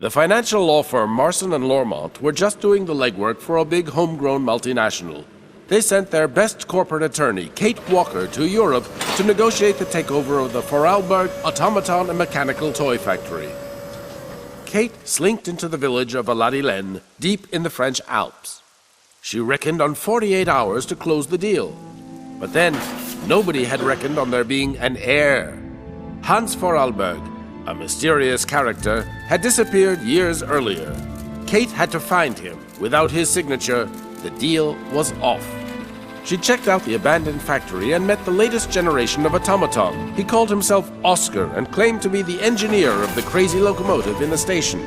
The financial law firm Marson and Lormont were just doing the legwork for a big homegrown multinational. They sent their best corporate attorney, Kate Walker, to Europe to negotiate the takeover of the Vorarlberg automaton and mechanical toy factory. Kate slinked into the village of Aladilene, deep in the French Alps. She reckoned on 48 hours to close the deal. But then, nobody had reckoned on there being an heir. Hans Vorarlberg, a mysterious character, had disappeared years earlier. Kate had to find him. Without his signature, the deal was off. She checked out the abandoned factory and met the latest generation of automaton. He called himself Oscar and claimed to be the engineer of the crazy locomotive in the station.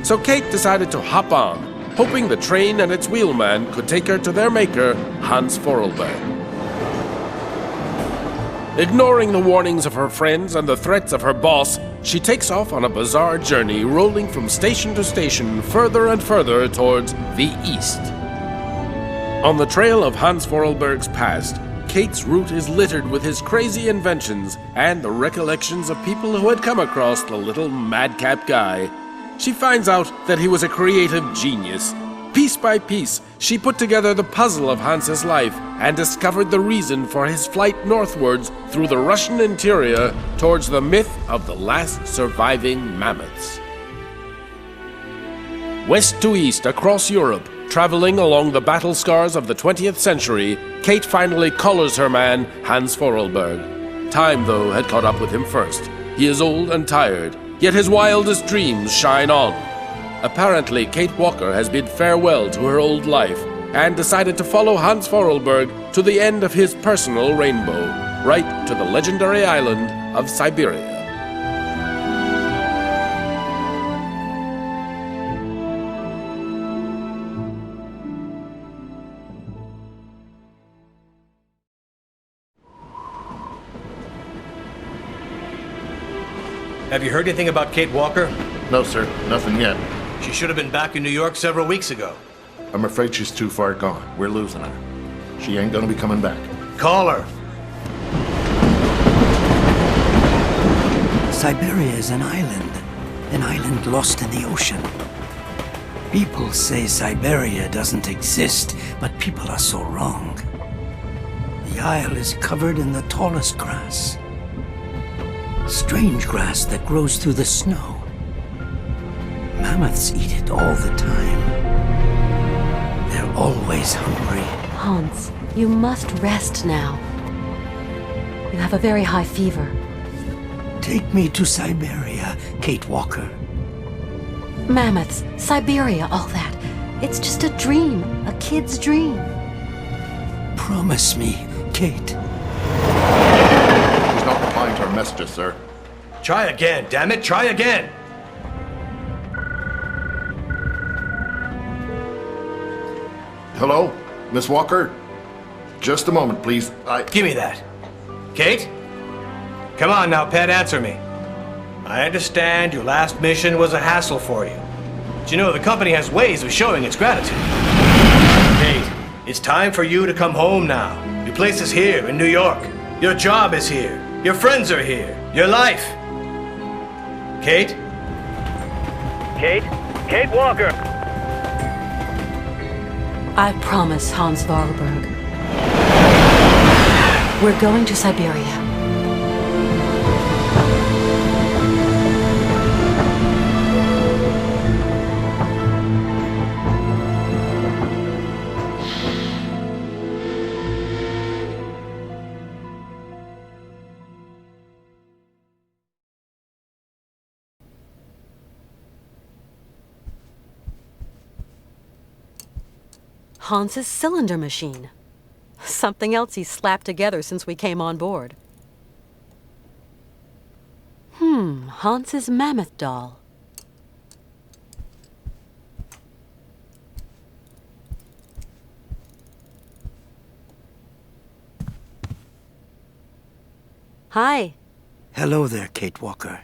So Kate decided to hop on, hoping the train and its wheelman could take her to their maker, Hans Vorarlberg. Ignoring the warnings of her friends and the threats of her boss, she takes off on a bizarre journey, rolling from station to station, further and further towards the east. On the trail of Hans Vorarlberg's past, Kate's route is littered with his crazy inventions and the recollections of people who had come across the little madcap guy. She finds out that he was a creative genius. Piece by piece, she put together the puzzle of Hans's life and discovered the reason for his flight northwards through the Russian interior towards the myth of the last surviving mammoths. West to east across Europe, traveling along the battle scars of the 20th century, Kate finally collars her man, Hans Vorarlberg. Time, though, had caught up with him first. He is old and tired, yet his wildest dreams shine on. Apparently, Kate Walker has bid farewell to her old life and decided to follow Hans Vorarlberg to the end of his personal rainbow, right to the legendary island of Siberia. Have you heard anything about Kate Walker? No, sir. Nothing yet. She should have been back in New York several weeks ago. I'm afraid she's too far gone. We're losing her. She ain't gonna be coming back. Call her. Siberia is an island lost in the ocean. People say Siberia doesn't exist, but people are so wrong. The isle is covered in the tallest grass. Strange grass that grows through the snow. Mammoths eat it all the time. They're always hungry. Hans, you must rest now. You have a very high fever. Take me to Syberia, Kate Walker. Mammoths, Siberia, all that. It's just a dream, a kid's dream. Promise me, Kate. She's not replying to our messages, sir. Try again, damn it, try again! Hello? Miss Walker? Just a moment, please. Give me that. Kate? Come on now, pet, answer me. I understand your last mission was a hassle for you. But you know, the company has ways of showing its gratitude. Kate, it's time for you to come home now. Your place is here in New York. Your job is here. Your friends are here. Your life. Kate? Kate? Kate Walker! I promise, Hans Vorarlberg. We're going to Siberia. Hans's cylinder machine. Something else he's slapped together since we came on board. Hans's mammoth doll. Hi. Hello there, Kate Walker.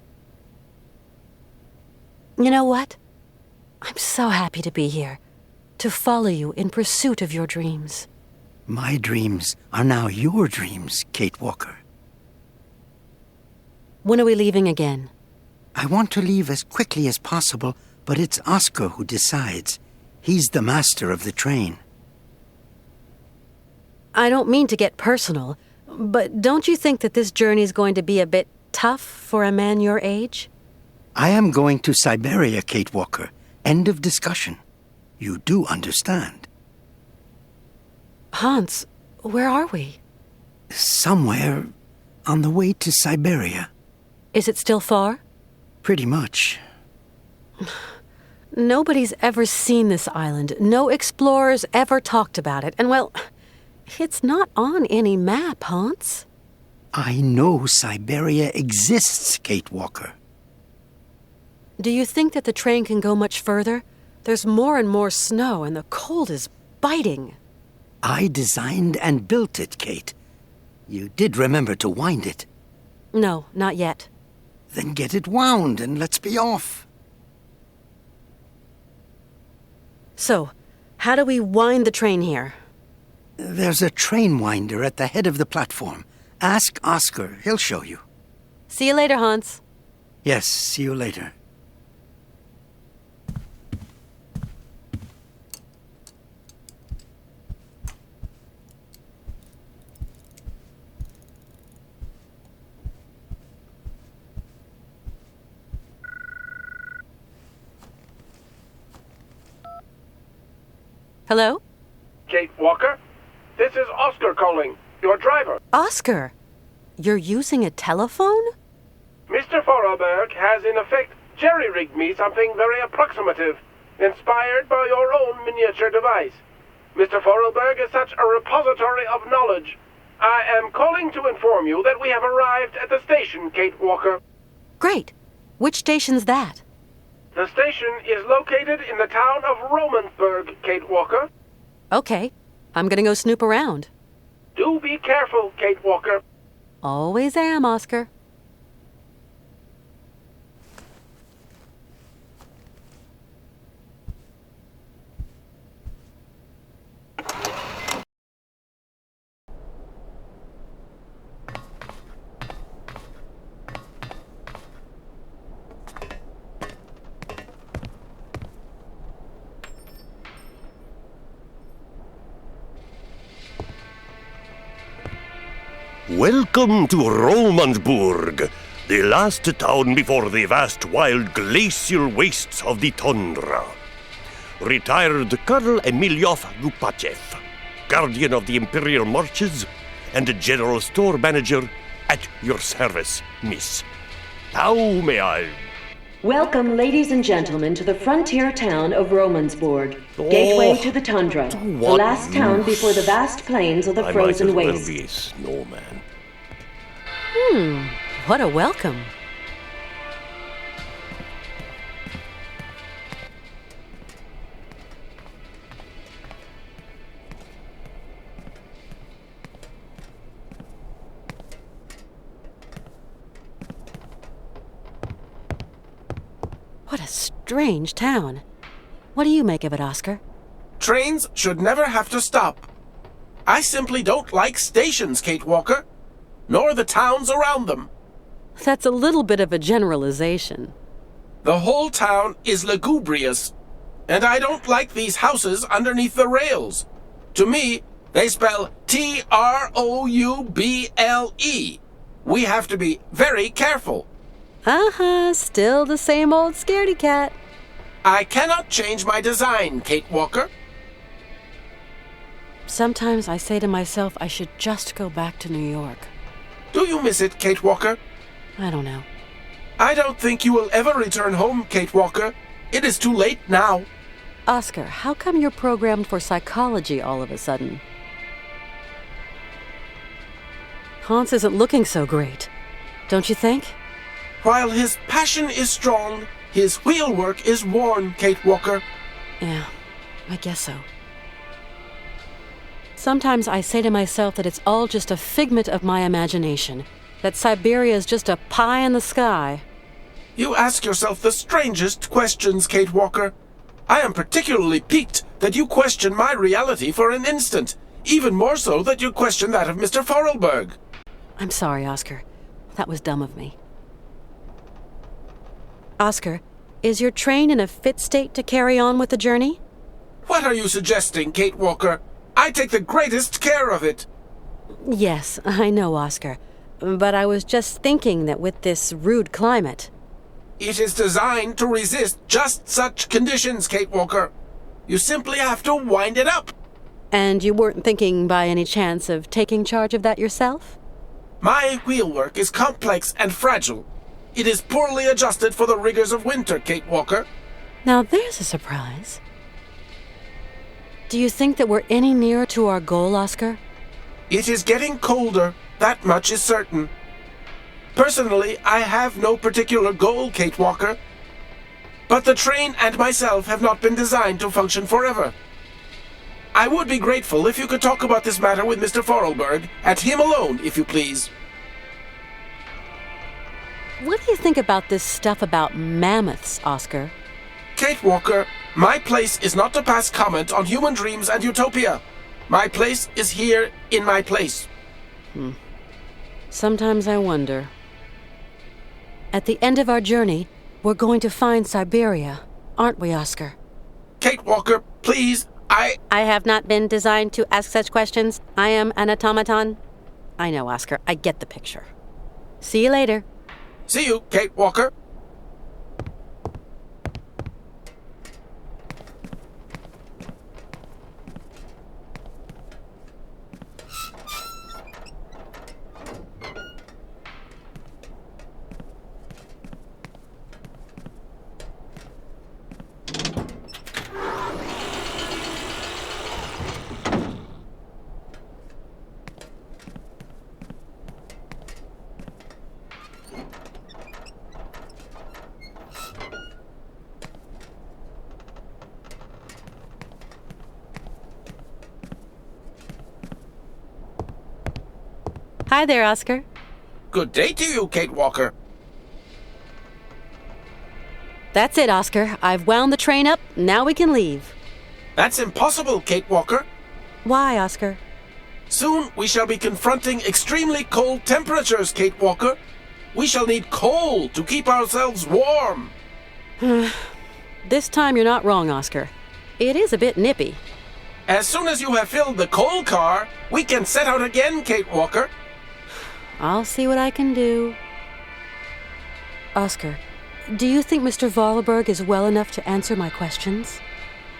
You know what? I'm so happy to be here. To follow you in pursuit of your dreams. My dreams are now your dreams, Kate Walker. When are we leaving again? I want to leave as quickly as possible but it's Oscar who decides. He's the master of the train. I don't mean to get personal, but don't you think that this journey is going to be a bit tough for a man your age? I am going to Siberia, Kate Walker. End of discussion. You do understand. Hans, where are we? Somewhere on the way to Siberia. Is it still far? Pretty much. Nobody's ever seen this island. No explorers ever talked about it. And well, it's not on any map, Hans. I know Syberia exists, Kate Walker. Do you think that the train can go much further? There's more and more snow, and the cold is biting. I designed and built it, Kate. You did remember to wind it. No, not yet. Then get it wound and let's be off. So, how do we wind the train here? There's a train winder at the head of the platform. Ask Oscar. He'll show you. See you later, Hans. Yes, see you later. Hello? Kate Walker, this is Oscar calling, your driver. Oscar, you're using a telephone? Mr. Vorarlberg has in effect jerry-rigged me something very approximative, inspired by your own miniature device. Mr. Vorarlberg is such a repository of knowledge. I am calling to inform you that we have arrived at the station, Kate Walker. Great. Which station's that? The station is located in the town of Romansburg, Kate Walker. Okay. I'm gonna go snoop around. Do be careful, Kate Walker. Always am, Oscar. Welcome to Romansbourg, the last town before the vast wild glacial wastes of the tundra. Retired Colonel Emilyov Gupachev, guardian of the Imperial Marches, and general store manager at your service, miss. How may I? Welcome, ladies and gentlemen, to the frontier town of Romansbourg, gateway to the tundra, the last town before the vast plains of the frozen I might as waste. well be a snowman. What a welcome. What a strange town. What do you make of it, Oscar? Trains should never have to stop. I simply don't like stations, Kate Walker, nor the towns around them. That's a little bit of a generalization. The whole town is lugubrious, and I don't like these houses underneath the rails. To me, they spell T-R-O-U-B-L-E. We have to be very careful. Still the same old scaredy cat. I cannot change my design, Kate Walker. Sometimes I say to myself I should just go back to New York. Do you miss it, Kate Walker? I don't know. I don't think you will ever return home, Kate Walker. It is too late now. Oscar, how come you're programmed for psychology all of a sudden? Hans isn't looking so great, don't you think? While his passion is strong, his wheelwork is worn, Kate Walker. Yeah, I guess so. Sometimes I say to myself that it's all just a figment of my imagination, that Siberia is just a pie in the sky. You ask yourself the strangest questions, Kate Walker. I am particularly piqued that you question my reality for an instant, even more so that you question that of Mr. Vorarlberg. I'm sorry, Oscar. That was dumb of me. Oscar, is your train in a fit state to carry on with the journey? What are you suggesting, Kate Walker? I take the greatest care of it. Yes, I know, Oscar. But I was just thinking that with this rude climate... It is designed to resist just such conditions, Kate Walker. You simply have to wind it up. And you weren't thinking by any chance of taking charge of that yourself? My wheelwork is complex and fragile. It is poorly adjusted for the rigors of winter, Kate Walker. Now there's a surprise. Do you think that we're any nearer to our goal, Oscar? It is getting colder, that much is certain. Personally, I have no particular goal, Kate Walker. But the train and myself have not been designed to function forever. I would be grateful if you could talk about this matter with Mr. Forelberg, and him alone, if you please. What do you think about this stuff about mammoths, Oscar? Kate Walker, my place is not to pass comment on human dreams and utopia. My place is here in my place. Sometimes I wonder. At the end of our journey, we're going to find Siberia, aren't we, Oscar? Kate Walker, please, I have not been designed to ask such questions. I am an automaton. I know, Oscar. I get the picture. See you later. See you, Kate Walker. Hi there, Oscar. Good day to you, Kate Walker. That's it, Oscar. I've wound the train up. Now we can leave. That's impossible, Kate Walker. Why, Oscar? Soon we shall be confronting extremely cold temperatures, Kate Walker. We shall need coal to keep ourselves warm. This time you're not wrong, Oscar. It is a bit nippy. As soon as you have filled the coal car, we can set out again, Kate Walker. I'll see what I can do. Oscar, do you think Mr. Vorarlberg is well enough to answer my questions?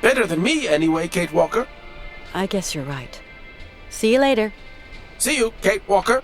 Better than me, anyway, Kate Walker. I guess you're right. See you later. See you, Kate Walker.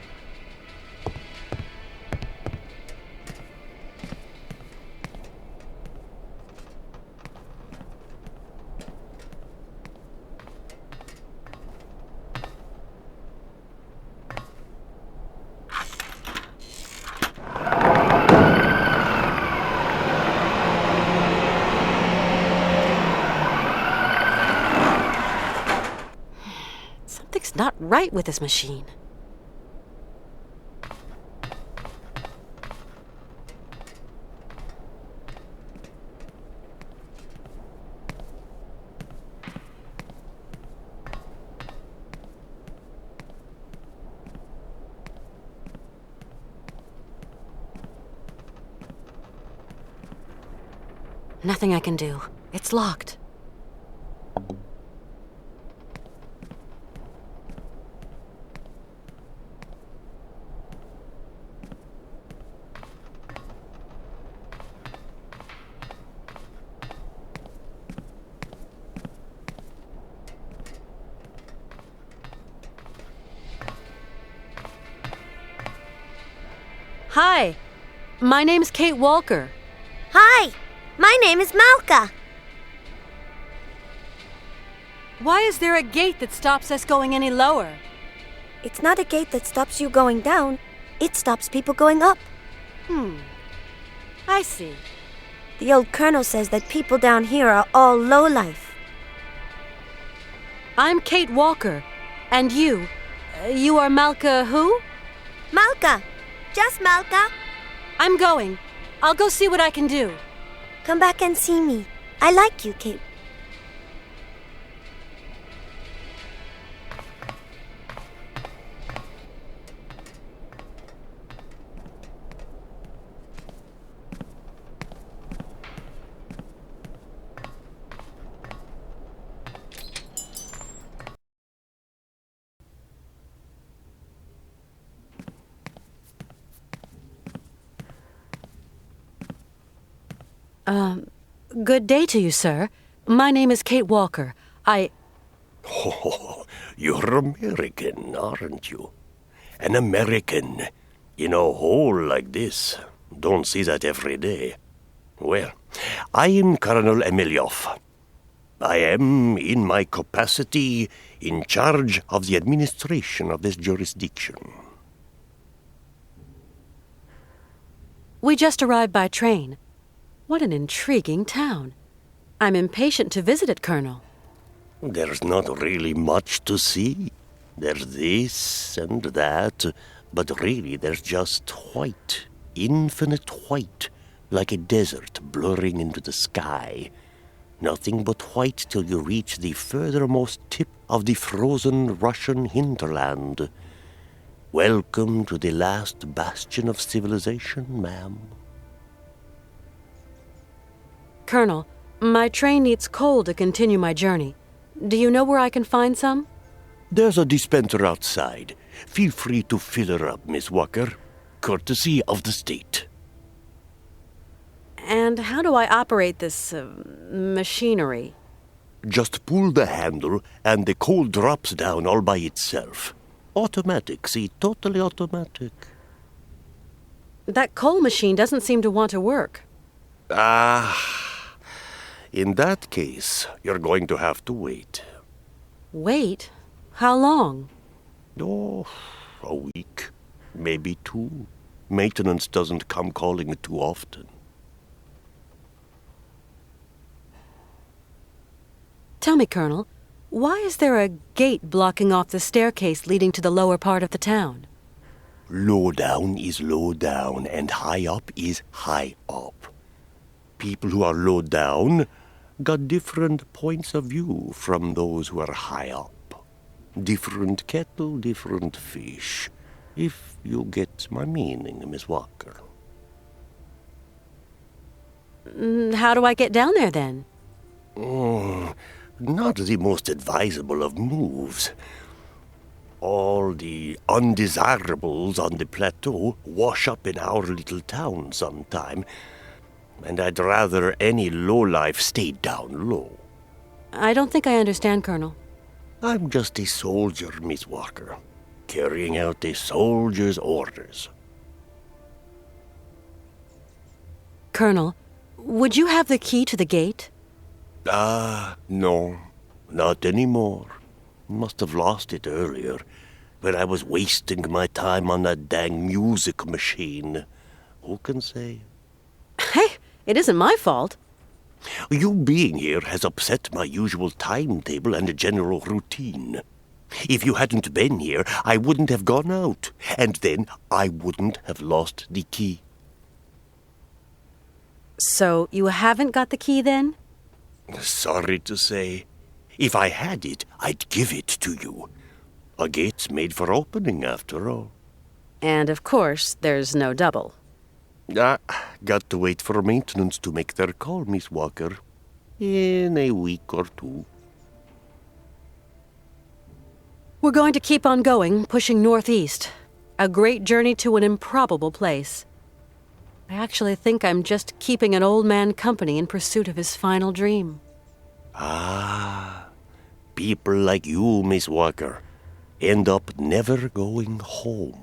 Something's not right with this machine. Nothing I can do. It's locked. Hi, my name's Kate Walker. Hi, my name is Malka. Why is there a gate that stops us going any lower? It's not a gate that stops you going down. It stops people going up. I see. The old colonel says that people down here are all lowlife. I'm Kate Walker. And you? You are Malka who? Malka! Just Malka. I'm going. I'll go see what I can do. Come back and see me. I like you, Kate. Good day to you, sir. My name is Kate Walker. Oh, you're American, aren't you? An American in a hole like this. Don't see that every day. Well, I am Colonel Emilioff. I am, in my capacity, in charge of the administration of this jurisdiction. We just arrived by train. What an intriguing town. I'm impatient to visit it, Colonel. There's not really much to see. There's this and that, but really there's just white, infinite white, like a desert blurring into the sky. Nothing but white till you reach the furthermost tip of the frozen Russian hinterland. Welcome to the last bastion of civilization, ma'am. Colonel, my train needs coal to continue my journey. Do you know where I can find some? There's a dispenser outside. Feel free to fill her up, Miss Walker. Courtesy of the state. And how do I operate this, machinery? Just pull the handle and the coal drops down all by itself. Automatic, see, totally automatic. That coal machine doesn't seem to want to work. In that case, you're going to have to wait. Wait? How long? Oh, a week, maybe 2. Maintenance doesn't come calling too often. Tell me, Colonel, why is there a gate blocking off the staircase leading to the lower part of the town? Low down is low down, and high up is high up. People who are low down got different points of view from those who are high up. Different kettle, different fish. If you get my meaning, Miss Walker. How do I get down there, then? Not the most advisable of moves. All the undesirables on the plateau wash up in our little town sometime, and I'd rather any lowlife stay down low. I don't think I understand, Colonel. I'm just a soldier, Miss Walker, carrying out a soldier's orders. Colonel, would you have the key to the gate? No, not anymore. Must have lost it earlier, when I was wasting my time on that dang music machine. Who can say? Hey, it isn't my fault. You being here has upset my usual timetable and general routine. If you hadn't been here, I wouldn't have gone out, and then I wouldn't have lost the key. So you haven't got the key, then? Sorry to say. If I had it, I'd give it to you. A gate's made for opening, after all. And of course, there's no double. Got to wait for maintenance to make their call, Miss Walker. In a week or 2. We're going to keep on going, pushing northeast. A great journey to an improbable place. I actually think I'm just keeping an old man company in pursuit of his final dream. People like you, Miss Walker, end up never going home.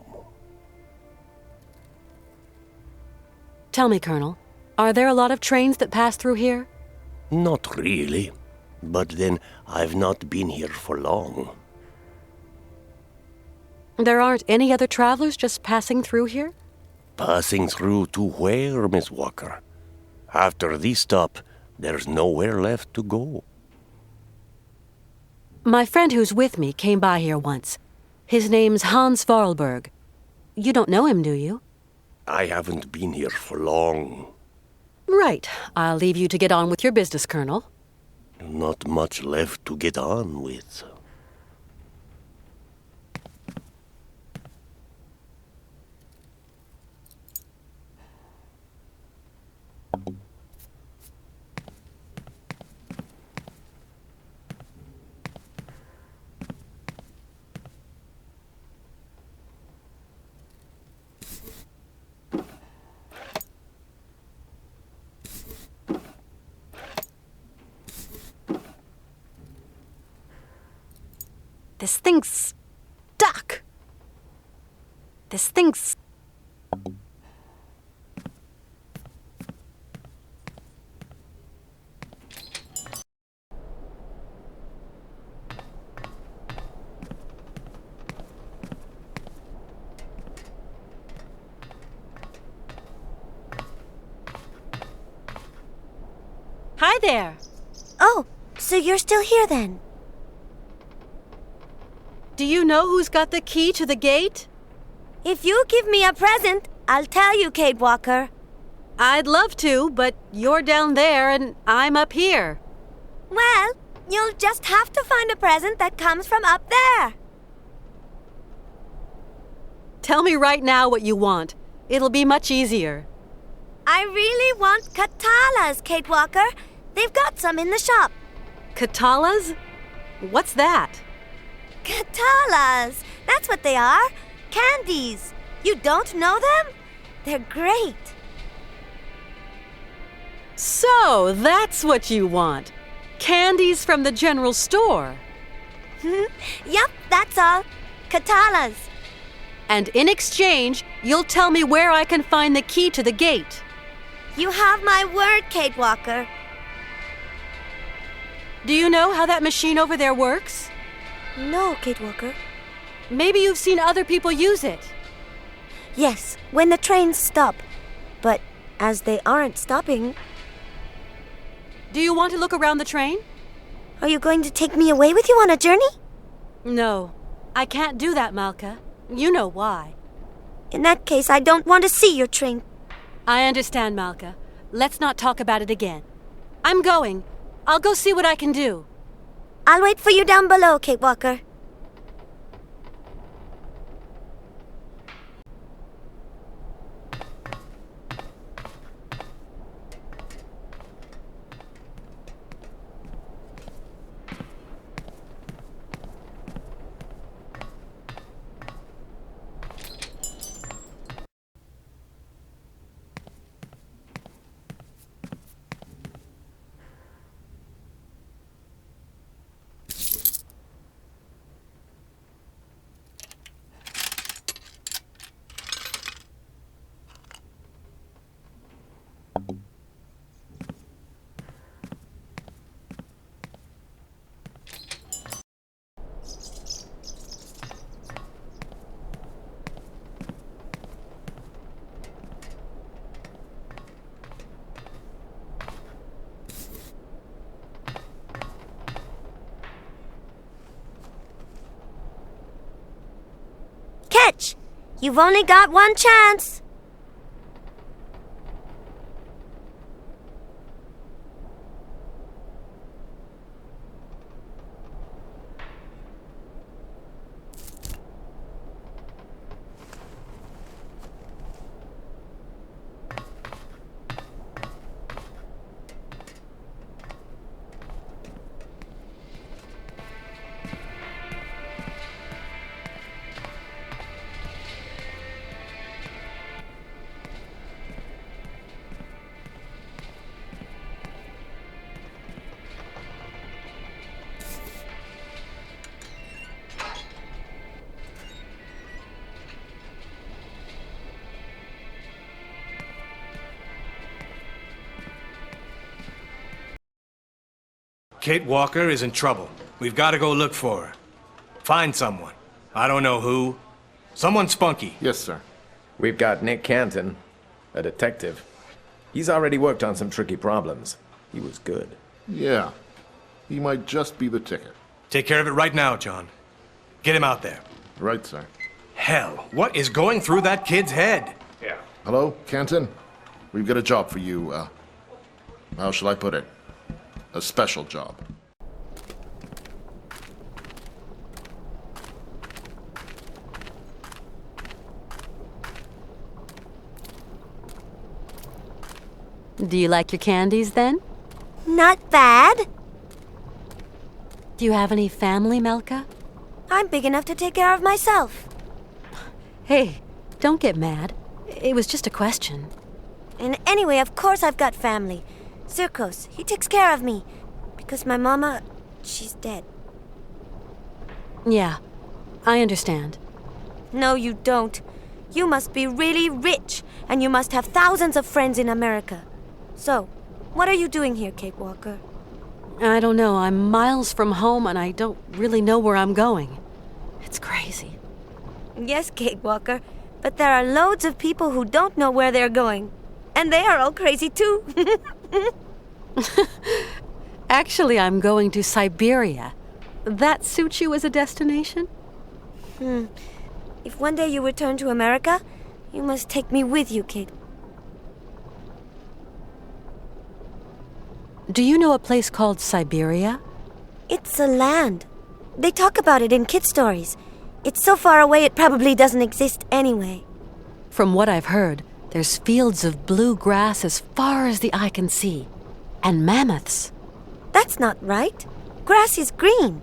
Tell me, Colonel, are there a lot of trains that pass through here? Not really, but then I've not been here for long. There aren't any other travelers just passing through here? Passing through to where, Miss Walker? After this stop, there's nowhere left to go. My friend who's with me came by here once. His name's Hans Vorarlberg. You don't know him, do you? I haven't been here for long. Right. I'll leave you to get on with your business, Colonel. Not much left to get on with. This thing's stuck. This thing's... Hi there. Oh, so you're still here then? Do you know who's got the key to the gate? If you give me a present, I'll tell you, Kate Walker. I'd love to, but you're down there and I'm up here. Well, you'll just have to find a present that comes from up there. Tell me right now what you want. It'll be much easier. I really want katalas, Kate Walker. They've got some in the shop. Katalas? What's that? Katalas! That's what they are. Candies. You don't know them? They're great. So, that's what you want. Candies from the general store. Yup, that's all. Katalas. And in exchange, you'll tell me where I can find the key to the gate. You have my word, Kate Walker. Do you know how that machine over there works? No, Kate Walker. Maybe you've seen other people use it. Yes, when the trains stop. But as they aren't stopping... Do you want to look around the train? Are you going to take me away with you on a journey? No, I can't do that, Malka. You know why. In that case, I don't want to see your train. I understand, Malka. Let's not talk about it again. I'm going. I'll go see what I can do. I'll wait for you down below, Kate Walker. Catch! You've only got one chance. Kate Walker is in trouble. We've got to go look for her. Find someone. I don't know who. Someone spunky. Yes, sir. We've got Nick Canton, a detective. He's already worked on some tricky problems. He was good. Yeah. He might just be the ticket. Take care of it right now, John. Get him out there. Right, sir. Hell, what is going through that kid's head? Yeah. Hello, Canton? We've got a job for you, how shall I put it? A special job. Do you like your candies, then? Not bad. Do you have any family, Melka? I'm big enough to take care of myself. Hey, don't get mad. It was just a question. And anyway, of course I've got family. Circus, he takes care of me. Because my mama, she's dead. Yeah, I understand. No, you don't. You must be really rich, and you must have thousands of friends in America. So, what are you doing here, Kate Walker? I don't know. I'm miles from home, and I don't really know where I'm going. It's crazy. Yes, Kate Walker, but there are loads of people who don't know where they're going. And they are all crazy, too. Actually, I'm going to Siberia. That suits you as a destination? If one day you return to America, you must take me with you, Kate. Do you know a place called Syberia? It's a land. They talk about it in kid stories. It's so far away it probably doesn't exist anyway. From what I've heard, there's fields of blue grass as far as the eye can see. And mammoths. That's not right. Grass is green.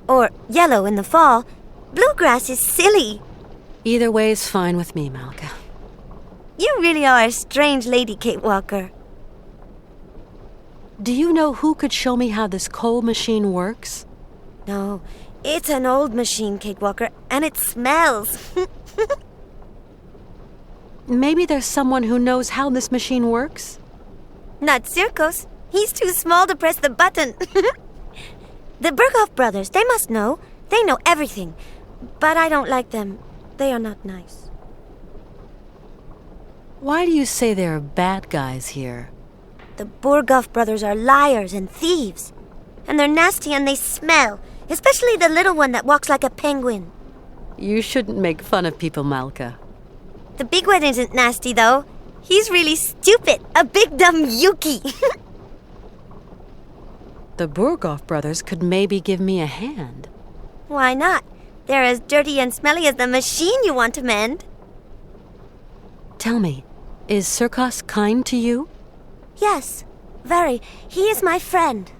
Or yellow in the fall. Bluegrass is silly. Either way is fine with me, Malka. You really are a strange lady, Kate Walker. Do you know who could show me how this coal machine works? No, it's an old machine, Kate Walker, and it smells. Maybe there's someone who knows how this machine works? Not Circus. He's too small to press the button. The Berghoff brothers, they must know. They know everything. But I don't like them. They are not nice. Why do you say there are bad guys here? The Berghoff brothers are liars and thieves. And they're nasty and they smell. Especially the little one that walks like a penguin. You shouldn't make fun of people, Malka. The big one isn't nasty, though. He's really stupid. A big dumb Yuki. The Berghoff brothers could maybe give me a hand. Why not? They're as dirty and smelly as the machine you want to mend. Tell me, is Circus kind to you? Yes, very. He is my friend.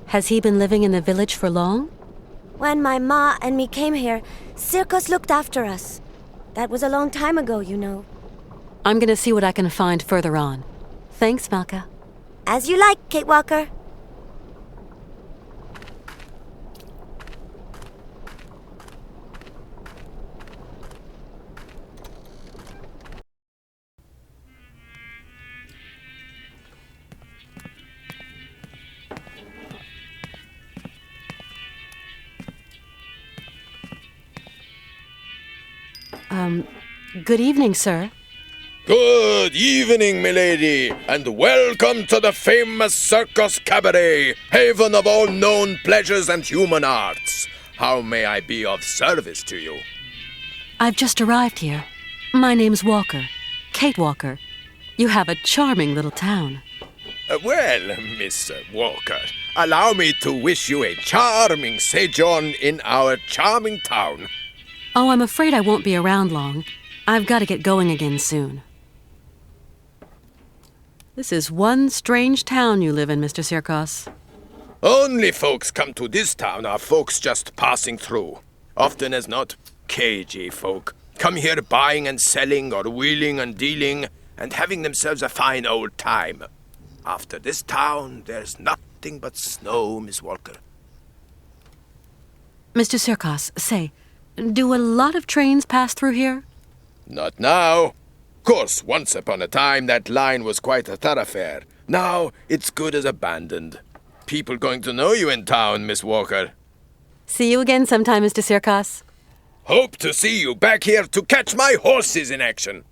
Has he been living in the village for long? When my ma and me came here, Circus looked after us. That was a long time ago, you know. I'm gonna see what I can find further on. Thanks, Malka. As you like, Kate Walker. Good evening, sir. Good evening, milady, and welcome to the famous Circus Cabaret, haven of all known pleasures and human arts. How may I be of service to you? I've just arrived here. My name's Walker. Kate Walker. You have a charming little town. Well, Miss Walker, allow me to wish you a charming sojourn in our charming town. Oh, I'm afraid I won't be around long. I've got to get going again soon. This is one strange town you live in, Mr. Circus. Only folks come to this town are folks just passing through. Often as not, cagey folk. Come here buying and selling or wheeling and dealing and having themselves a fine old time. After this town, there's nothing but snow, Miss Walker. Mr. Circus, say, do a lot of trains pass through here? Not now. Course, once upon a time that line was quite a thoroughfare. Now it's good as abandoned. People going to know you in town, Miss Walker. See you again sometime, Mr. Circus. Hope to see you back here to catch my horses in action.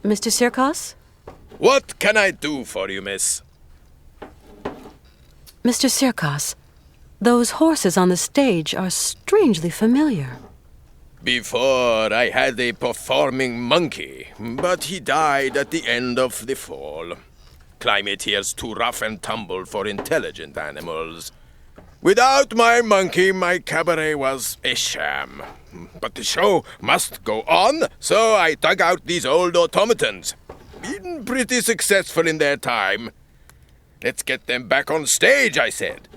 Mr. Circus? What can I do for you, miss? Mr. Circus, those horses on the stage are strangely familiar. Before, I had a performing monkey, but he died at the end of the fall. Climate here's too rough and tumble for intelligent animals. Without my monkey, my cabaret was a sham. But the show must go on, so I dug out these old automatons. Been pretty successful in their time. Let's get them back on stage, I said.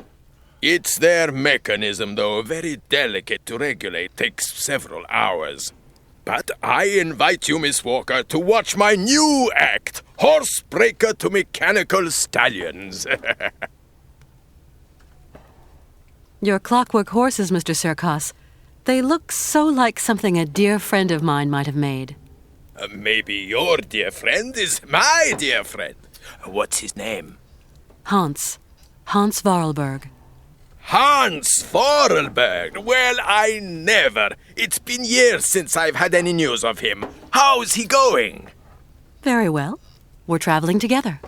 It's their mechanism, though, very delicate to regulate, takes several hours. But I invite you, Miss Walker, to watch my new act, Horsebreaker to Mechanical Stallions. Your clockwork horses, Mr. Circus. They look so like something a dear friend of mine might have made. Maybe your dear friend is my dear friend. What's his name? Hans Vorarlberg. Hans Vorarlberg. Well, I never. It's been years since I've had any news of him. How's he going? Very well. We're traveling together.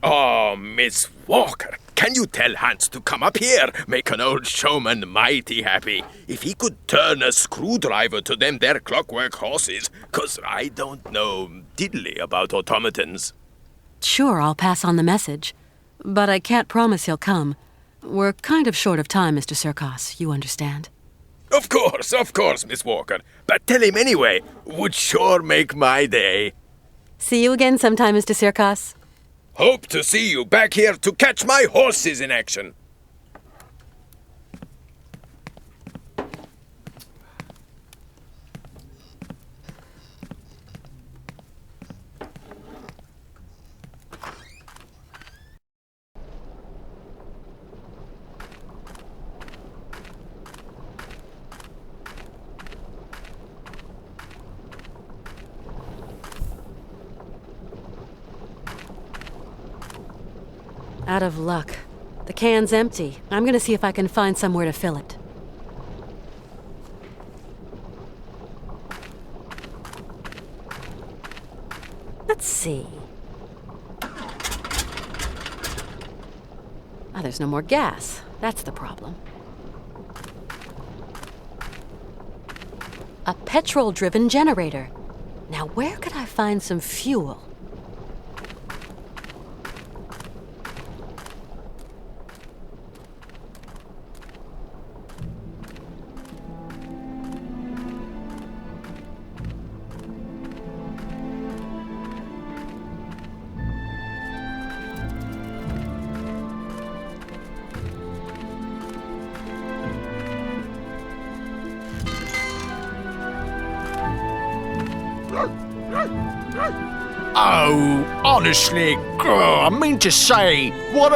Oh, Miss Walker, can you tell Hans to come up here? Make an old showman mighty happy. If he could turn a screwdriver to them their clockwork horses, 'cause I don't know diddly about automatons. Sure, I'll pass on the message. But I can't promise he'll come. We're kind of short of time, Mr. Circus, you understand. Of course, Miss Walker. But tell him anyway. Would sure make my day. See you again sometime, Mr. Circus. Hope to see you back here to catch my horses in action. Out of luck. The can's empty. I'm gonna see if I can find somewhere to fill it. Let's see. Oh, there's no more gas. That's the problem. A petrol-driven generator. Now, where could I find some fuel? Oh, honestly, I mean to say, what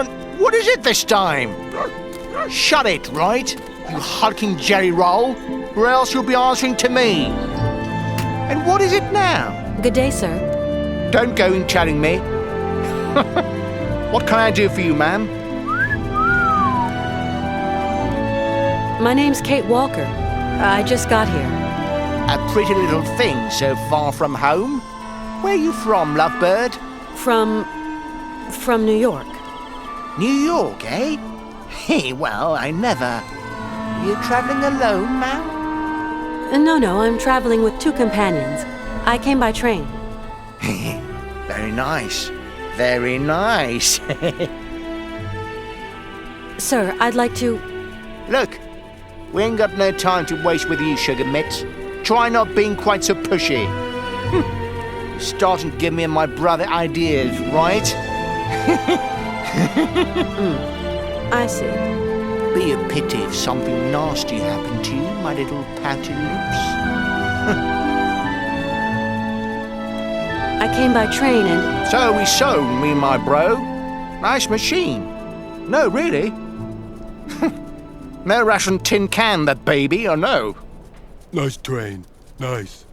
is it this time? Shut it, right? You hulking jerry roll, or else you'll be answering to me. And what is it now? Good day, sir. Don't go in telling me. What can I do for you, ma'am? My name's Kate Walker. I just got here. A pretty little thing so far from home? Where are you from, lovebird? From New York. New York, eh? Hey, well, I never. You traveling alone, ma'am? No, I'm traveling with 2 companions. I came by train. Very nice. Very nice. Sir, I'd like to... Look, we ain't got no time to waste with you, sugar mitts. Try not being quite so pushy. You're starting to give me and my brother ideas, right? I see. Be a pity if something nasty happened to you, my little pouty lips. I came by train and... So we sold, me and my bro. Nice machine. No, really. No Russian tin can, that baby, or no? Nice train. Nice.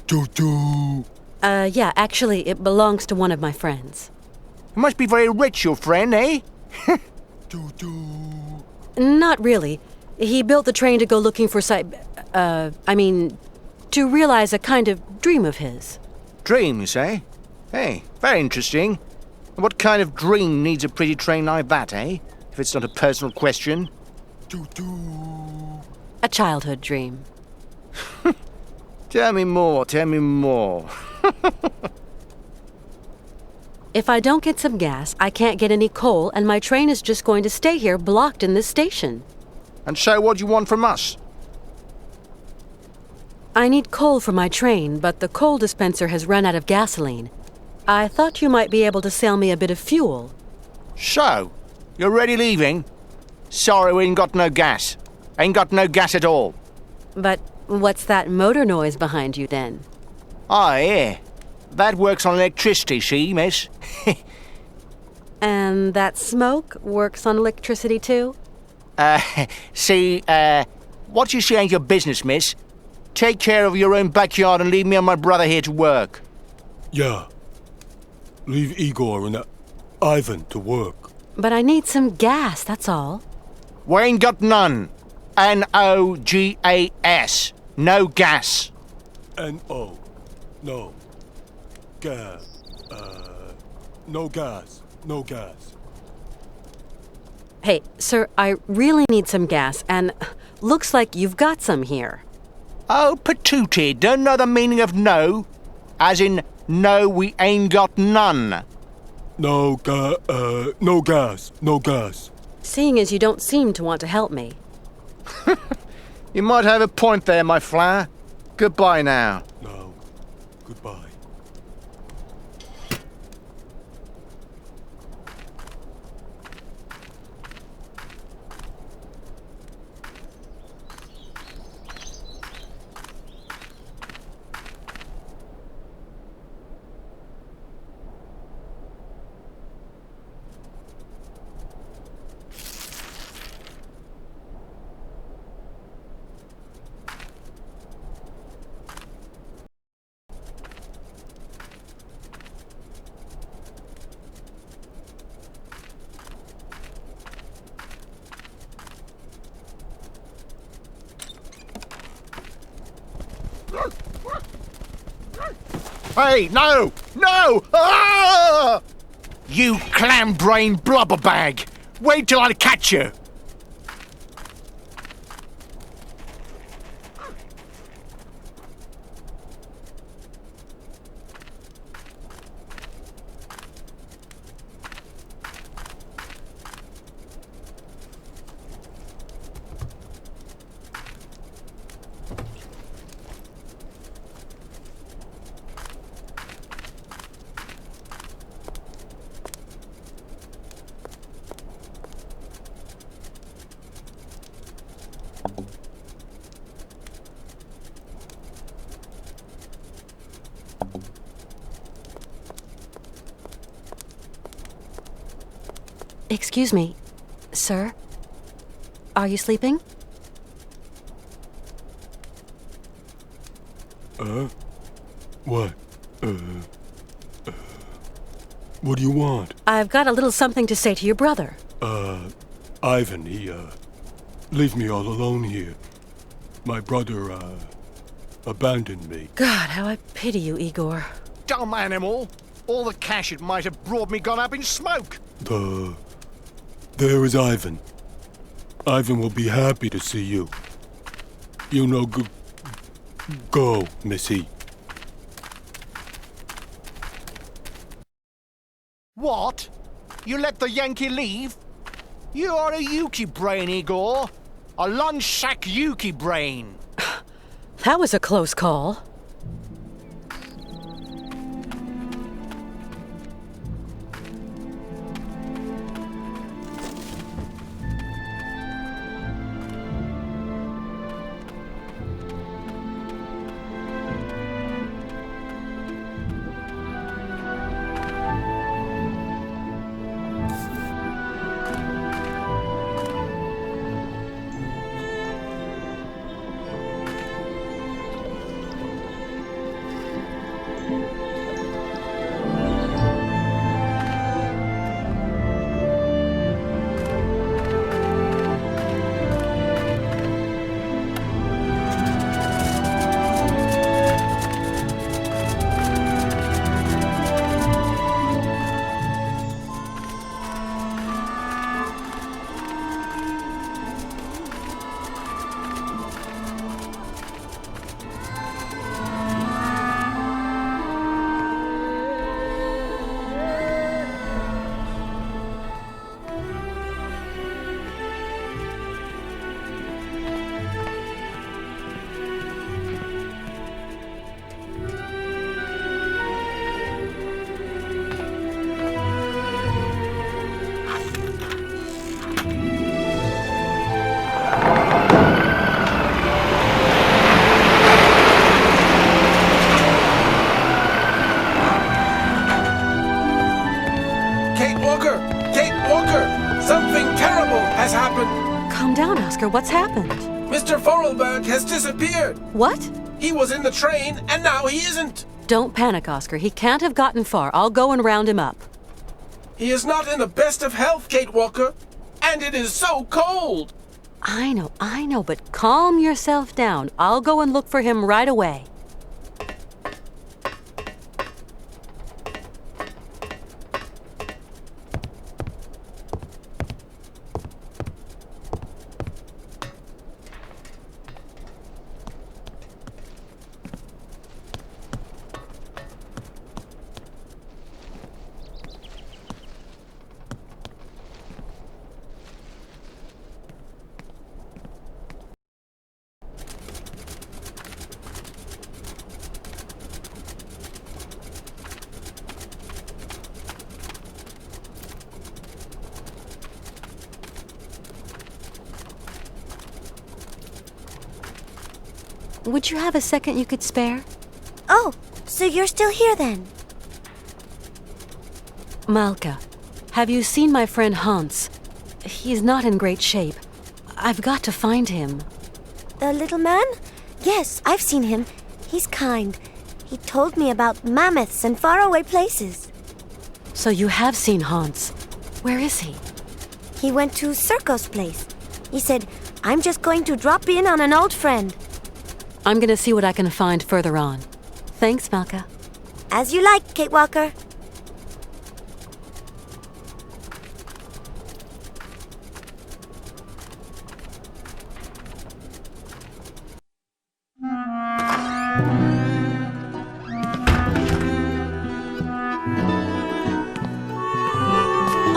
Choo-choo. Yeah, actually, it belongs to one of my friends. You must be very rich, your friend, eh? Choo-choo. Not really. He built the train to go looking for to realize a kind of dream of his. Dreams, eh? Hey, very interesting. What kind of dream needs a pretty train like that, eh? If it's not a personal question. Choo-choo. A childhood dream. Tell me more. If I don't get some gas, I can't get any coal, and my train is just going to stay here blocked in this station. And so what do you want from us? I need coal for my train, but the coal dispenser has run out of gasoline. I thought you might be able to sell me a bit of fuel. So, you're already leaving? Sorry, we ain't got no gas. Ain't got no gas at all. But what's that motor noise behind you then? Oh, yeah. That works on electricity, see, miss? And that smoke works on electricity too? See, what you say ain't your business, miss. Take care of your own backyard and leave me and my brother here to work. Yeah. Leave Igor and Ivan to work. But I need some gas, that's all. We ain't got none. N-O-G-A-S. No gas. N-O. No. Gas. No gas. No gas. Hey, sir, I really need some gas, and looks like you've got some here. Oh, patootie, don't know the meaning of no? As in, no, we ain't got none. No gas. No gas. Seeing as you don't seem to want to help me. You might have a point there, my flower. Goodbye now. No. Goodbye. Hey, no! No! Ah! You clam-brained blubberbag! Wait till I catch you! Excuse me, sir. Are you sleeping? What? What do you want? I've got a little something to say to your brother. Ivan, he, leave me all alone here. My brother, abandoned me. God, how I pity you, Igor. Dumb animal! All the cash it might have brought me gone up in smoke! There is Ivan. Ivan will be happy to see you. You know, go, Missy. What? You let the Yankee leave? You are a Yuki brain, Igor. A lunch sack Yuki brain. That was a close call. Oscar, what's happened? Mr. Forelberg has disappeared. What? He was in the train, and now he isn't. Don't panic, Oscar. He can't have gotten far. I'll go and round him up. He is not in the best of health, Kate Walker. And it is so cold. I know, but calm yourself down. I'll go and look for him right away. Would you have a second you could spare? Oh, so you're still here then? Malka, have you seen my friend Hans? He's not in great shape. I've got to find him. The little man? Yes, I've seen him. He's kind. He told me about mammoths and faraway places. So you have seen Hans. Where is he? He went to Circus place. He said, I'm just going to drop in on an old friend. I'm gonna see what I can find further on. Thanks, Malka. As you like, Kate Walker.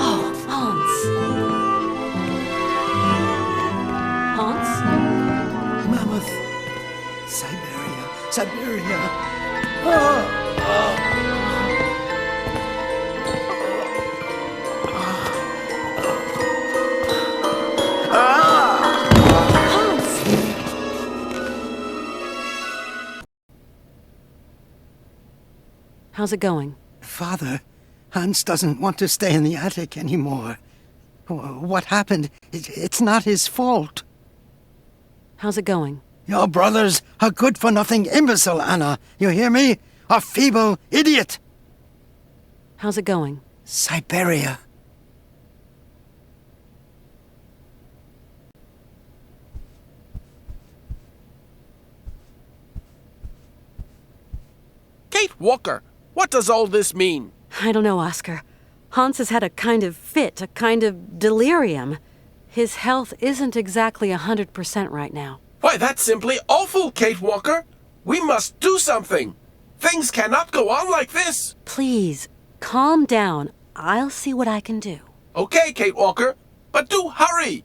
Oh, Hans. Hans? Mammoth. Siberia. How's it going? Father, Hans doesn't want to stay in the attic anymore. What happened? It's not his fault. How's it going? Your brother's a good-for-nothing imbecile, Anna. You hear me? A feeble idiot. How's it going? Syberia. Kate Walker, what does all this mean? I don't know, Oscar. Hans has had a kind of fit, a kind of delirium. His health isn't exactly 100% right now. Why, that's simply awful, Kate Walker. We must do something. Things cannot go on like this. Please, calm down. I'll see what I can do. Okay, Kate Walker, but do hurry.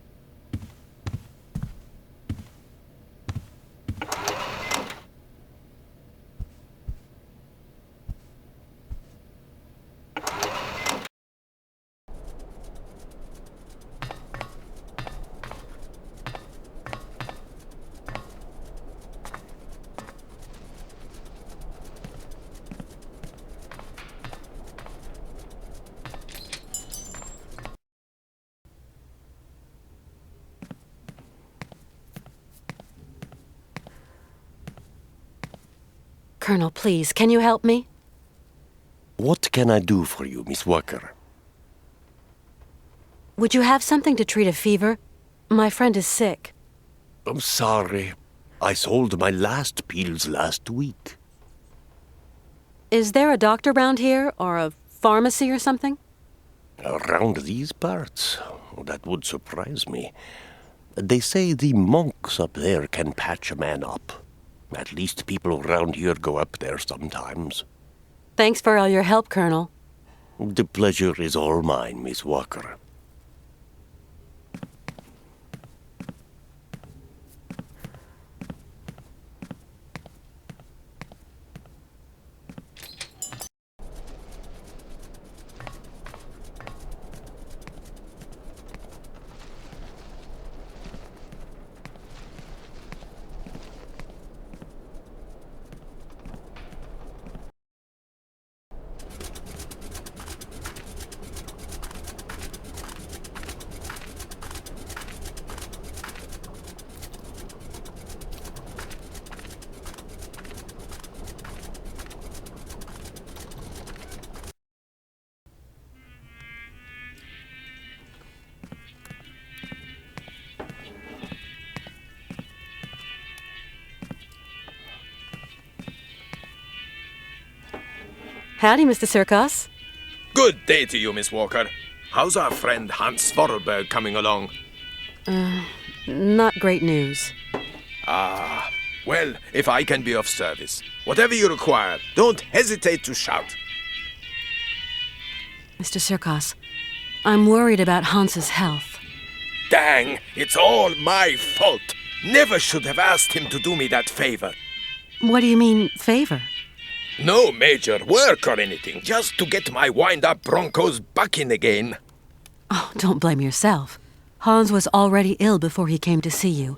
Colonel, please, can you help me? What can I do for you, Miss Walker? Would you have something to treat a fever? My friend is sick. I'm sorry. I sold my last pills last week. Is there a doctor around here, or a pharmacy or something? Around these parts? That would surprise me. They say the monks up there can patch a man up. At least people around here go up there sometimes. Thanks for all your help, Colonel. The pleasure is all mine, Miss Walker. Howdy, Mr. Circus. Good day to you, Miss Walker. How's our friend Hans Vorarlberg coming along? Not great news. Ah, well, if I can be of service, whatever you require, don't hesitate to shout. Mr. Circus, I'm worried about Hans's health. Dang, it's all my fault. Never should have asked him to do me that favor. What do you mean, favor? No major work or anything, just to get my wind-up Broncos bucking again. Oh, don't blame yourself. Hans was already ill before he came to see you.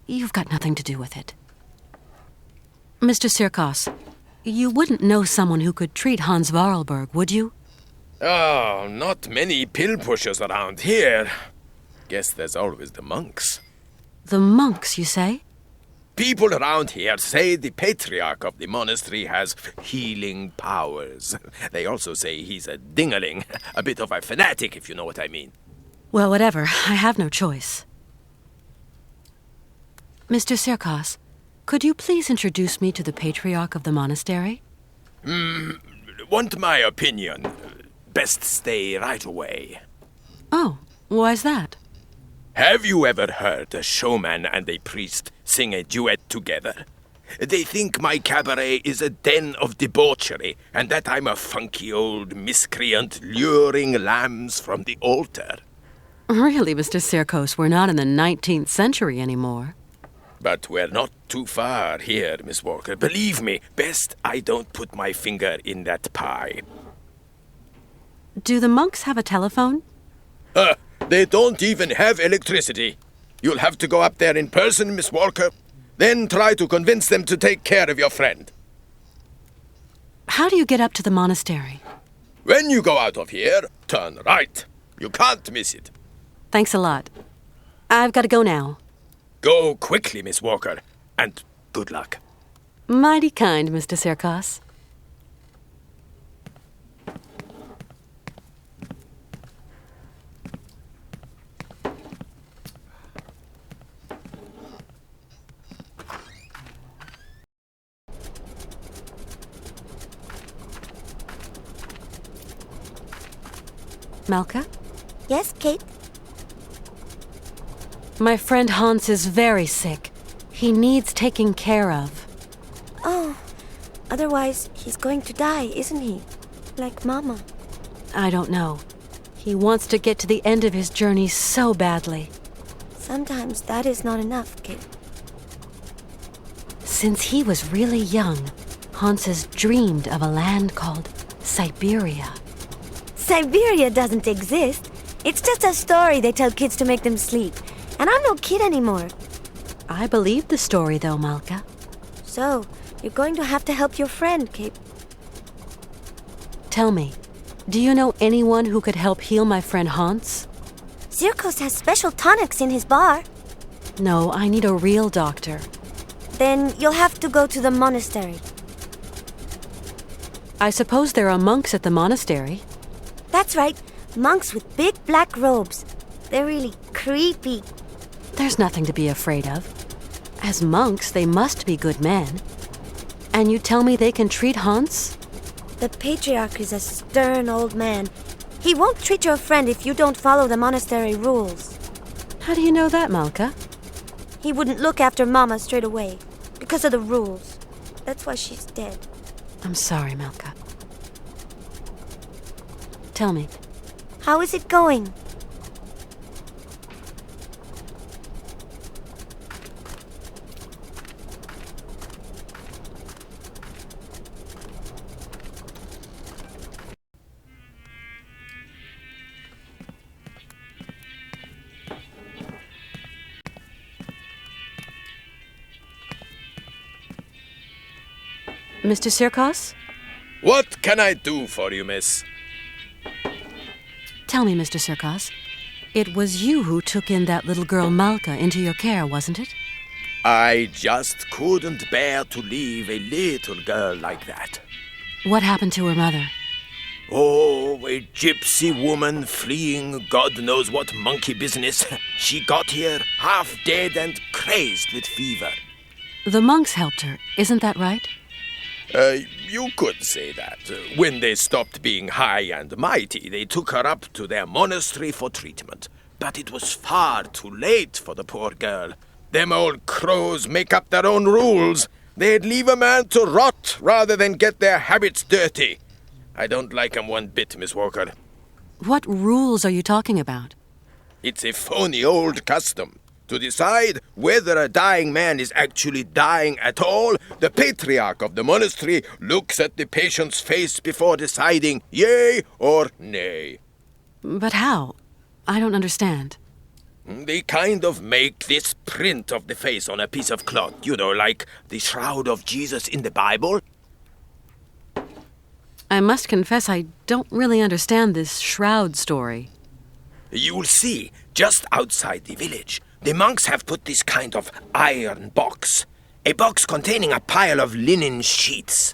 You've got nothing to do with it. Mr. Circus, you wouldn't know someone who could treat Hans Vorarlberg, would you? Oh, not many pill pushers around here. Guess there's always the monks. The monks, you say? People around here say the patriarch of the monastery has healing powers. They also say he's a dingaling, a bit of a fanatic, if you know what I mean. Well, whatever. I have no choice. Mr. Circus, could you please introduce me to the patriarch of the monastery? Want my opinion? Best stay right away. Oh, why's that? Have you ever heard a showman and a priest sing a duet together? They think my cabaret is a den of debauchery, and that I'm a funky old miscreant luring lambs from the altar. Really, Mr. Circus, we're not in the 19th century anymore. But we're not too far here, Miss Walker. Believe me, best I don't put my finger in that pie. Do the monks have a telephone? They don't even have electricity. You'll have to go up there in person, Miss Walker. Then try to convince them to take care of your friend. How do you get up to the monastery? When you go out of here, turn right. You can't miss it. Thanks a lot. I've got to go now. Go quickly, Miss Walker, and good luck. Mighty kind, Mr. Circus. Malka? Yes, Kate? My friend Hans is very sick. He needs taking care of. Oh, otherwise he's going to die, isn't he? Like Mama. I don't know. He wants to get to the end of his journey so badly. Sometimes that is not enough, Kate. Since he was really young, Hans has dreamed of a land called Syberia. Siberia doesn't exist. It's just a story they tell kids to make them sleep. And I'm no kid anymore. I believe the story, though, Malka. So, you're going to have to help your friend, Kate. Tell me, do you know anyone who could help heal my friend Hans? Circus has special tonics in his bar. No, I need a real doctor. Then you'll have to go to the monastery. I suppose there are monks at the monastery. That's right. Monks with big black robes. They're really creepy. There's nothing to be afraid of. As monks, they must be good men. And you tell me they can treat Hans? The patriarch is a stern old man. He won't treat your friend if you don't follow the monastery rules. How do you know that, Malka? He wouldn't look after Mama straight away because of the rules. That's why she's dead. I'm sorry, Malka. Tell me. How is it going? Mr. Circus? What can I do for you, miss? Tell me, Mr. Circus. It was you who took in that little girl Malka into your care, wasn't it? I just couldn't bear to leave a little girl like that. What happened to her mother? Oh, a gypsy woman fleeing God knows what monkey business. She got here half dead and crazed with fever. The monks helped her, isn't that right? You could say that. When they stopped being high and mighty, they took her up to their monastery for treatment. But it was far too late for the poor girl. Them old crows make up their own rules. They'd leave a man to rot rather than get their habits dirty. I don't like 'em one bit, Miss Walker. What rules are you talking about? It's a phony old custom. To decide whether a dying man is actually dying at all, the patriarch of the monastery looks at the patient's face before deciding yea or nay. But how? I don't understand. They kind of make this print of the face on a piece of cloth, you know, like the shroud of Jesus in the Bible. I must confess I don't really understand this shroud story. You'll see, just outside the village, the monks have put this kind of iron box. A box containing a pile of linen sheets.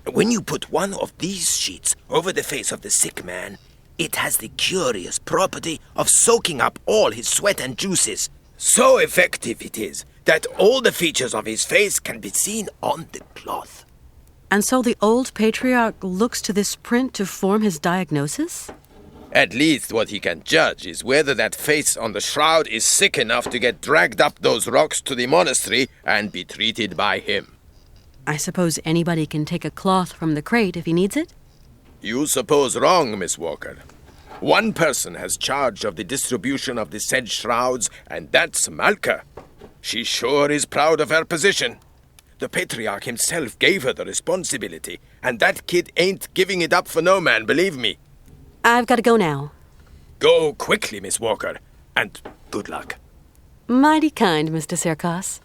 When you put one of these sheets over the face of the sick man, it has the curious property of soaking up all his sweat and juices. So effective it is that all the features of his face can be seen on the cloth. And so the old patriarch looks to this print to form his diagnosis? At least what he can judge is whether that face on the shroud is sick enough to get dragged up those rocks to the monastery and be treated by him. I suppose anybody can take a cloth from the crate if he needs it? You suppose wrong, Miss Walker. One person has charge of the distribution of the said shrouds, and that's Malka. She sure is proud of her position. The patriarch himself gave her the responsibility, and that kid ain't giving it up for no man, believe me. I've got to go now. Go quickly, Miss Walker, and good luck. Mighty kind, Mr. Circus.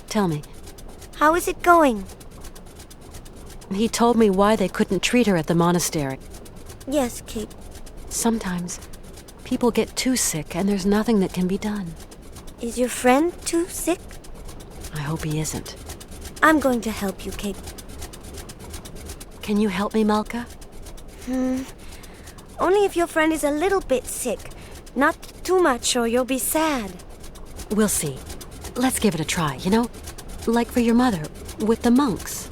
Tell me. How is it going? He told me why they couldn't treat her at the monastery. Yes, Kate. Sometimes people get too sick and there's nothing that can be done. Is your friend too sick? I hope he isn't. I'm going to help you, Kate. Can you help me, Malka? Only if your friend is a little bit sick. Not too much or you'll be sad. We'll see. Let's give it a try, you know? Like for your mother, with the monks.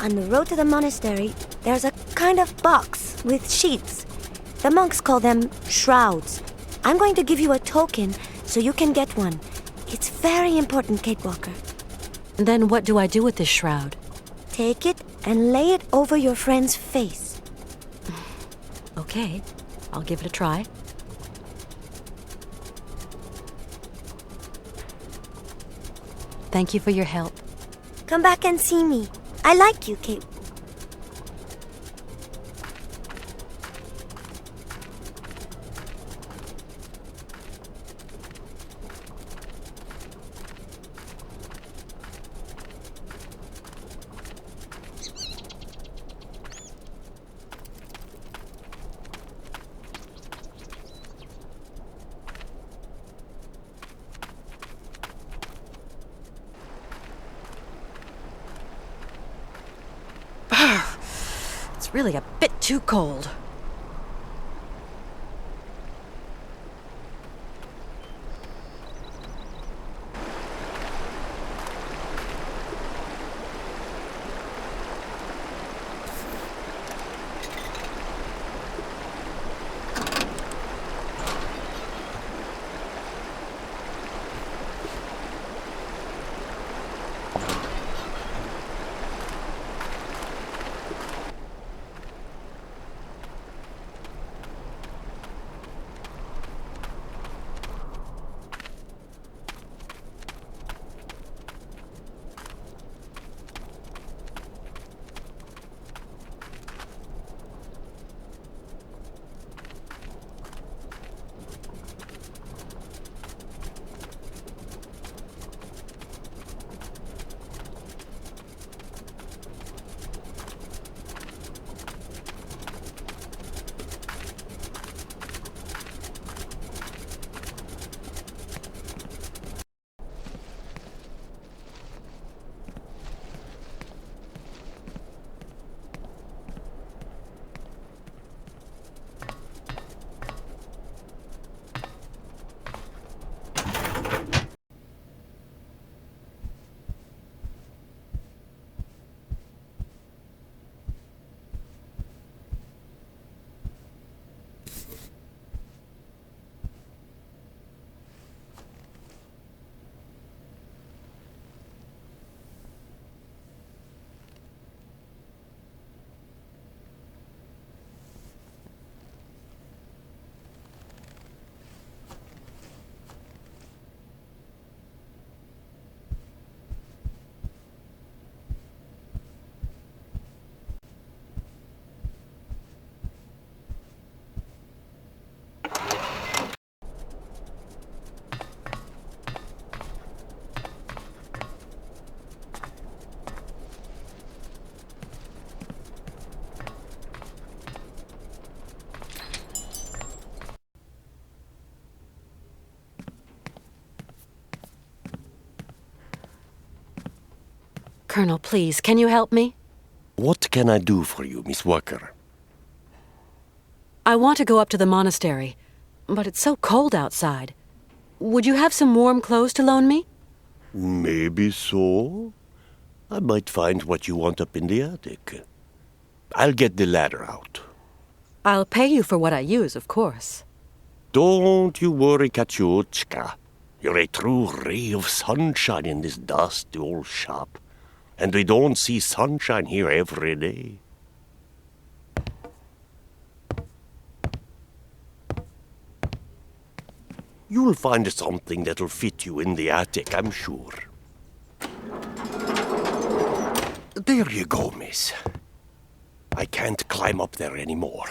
On the road to the monastery, there's a kind of box with sheets. The monks call them shrouds. I'm going to give you a token so you can get one. It's very important, Kate Walker. Then what do I do with this shroud? Take it and lay it over your friend's face. Okay, I'll give it a try. Thank you for your help. Come back and see me. I like you, Kate. It's really a bit too cold. Colonel, please, can you help me? What can I do for you, Miss Walker? I want to go up to the monastery, but it's so cold outside. Would you have some warm clothes to loan me? Maybe so. I might find what you want up in the attic. I'll get the ladder out. I'll pay you for what I use, of course. Don't you worry, Katyushka. You're a true ray of sunshine in this dusty old shop. And we don't see sunshine here every day. You'll find something that'll fit you in the attic, I'm sure. There you go, miss. I can't climb up there anymore.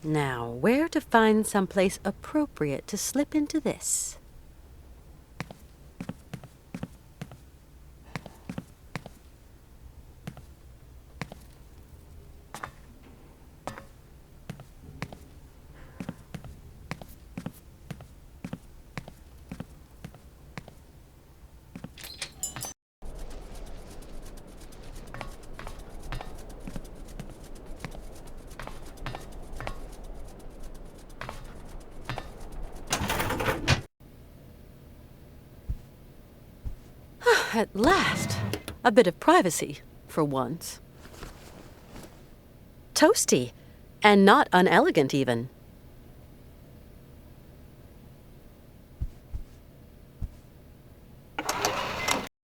Now, where to find someplace appropriate to slip into this? At last, a bit of privacy, for once. Toasty, and not unelegant even.